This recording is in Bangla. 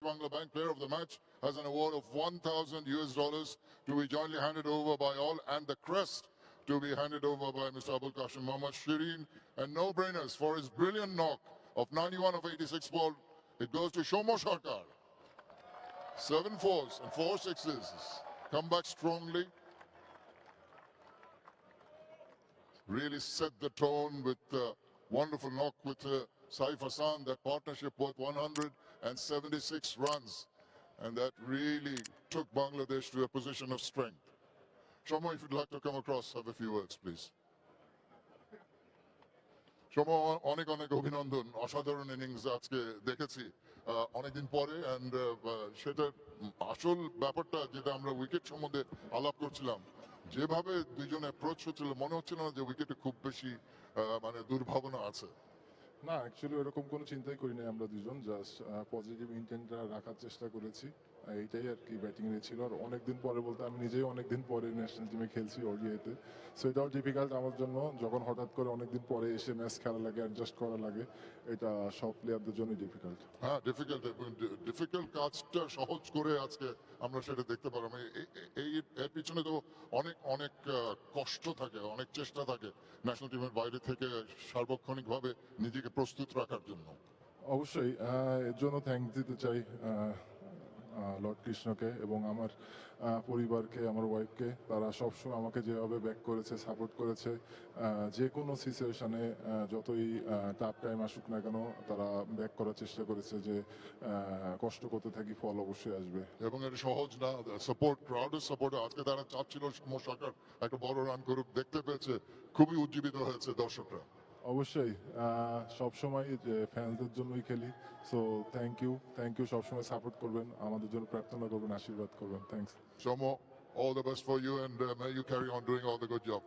Bangla Bank Player of the Match has an award of 1,000 US dollars to be jointly handed over by all, and the crest to be handed over by Mr. Abul Qasim Mohammad Shireen. And no-brainers for his brilliant knock of 91 of 86 ball. It goes to Shomo Sarkar. 7 fours and 4 sixes. Come back strongly. Really set the tone with the wonderful knock with Saif Hassan. That partnership worth 176 runs. And that really took Bangladesh to a position of strength. Shomo, if you'd like to come across, have a few words, please. Shomo, অনেক অনেক অভিনন্দন, অসাধারণ ইনিংস আজকে দেখেছি অনেকদিন পরে। অ্যান্ড সেটার আসল ব্যাপারটা যেটা আমরা উইকেট সম্বন্ধে আলাপ করছিলাম, যেভাবে দুইজন অ্যাপ্রোচ হচ্ছিল, মনে হচ্ছিল না যে উইকেটে খুব বেশি মানে দুর্ভাবনা আছে। না, অ্যাকচুয়ালি এরকম কোনো চিন্তাই করি নাই আমরা দুজন, জাস্ট পজিটিভ ইন্টেন্টটা রাখার চেষ্টা করেছি। এইটাই আর কি ব্যাটিং এ ছিল। আর অনেকদিন পরে বলতে আমি নিজেই অনেকদিন পরে ন্যাশনাল টিমে খেলছি ওডিআইতে, সো এটাও ডিফিকাল্ট আমার জন্য। যখন হঠাৎ করে অনেকদিন পরে এসে ম্যাচ খেলা লাগে, অ্যাডজাস্ট করা লাগে, এটা সব প্লেয়ারদের জন্যই ডিফিকাল্ট। হ্যাঁ, ডিফিকাল্ট কাজটা সহজ করে আজকে আমরা সেটা দেখতে পারলাম। এর পিছনে তো অনেক অনেক কষ্ট থাকে, অনেক চেষ্টা থাকে ন্যাশনাল টিমের বাইরে থেকে সার্বক্ষণিকভাবে নিজেকে প্রস্তুত রাখার জন্য। অবশ্যই এর জন্য থ্যাঙ্কস দিতে চাই লর্ড কৃষ্ণকে এবং আমার পরিবারকে, আমার ওয়াইফকে। তারা সবসময় আমাকে যেভাবে ব্যাক করেছে, সাপোর্ট করেছে, যে কোনো সিচুয়েশানে যতই টাফ টাইম আসুক না কেন, তারা ব্যাক করার চেষ্টা করেছে যে কষ্ট করতে থাকি, ফল অবশ্যই আসবে। এবং এটা সহজ না, সাপোর্ট, ক্রাউডের সাপোর্ট। আজকে তারা চাচ্ছিল সমর সরকার একটা বড় রান করুক, দেখতে পেয়েছে, খুবই উজ্জীবিত হয়েছে দর্শকরা। অবশ্যই সবসময় যে ফ্যান্সদের জন্যই খেলি, সো থ্যাংক ইউ, সবসময় সাপোর্ট করবেন, আমাদের জন্য প্রার্থনা করবেন, আশীর্বাদ করবেন। Thanks. Shomo, all the best for you, and may you carry on doing all the good job.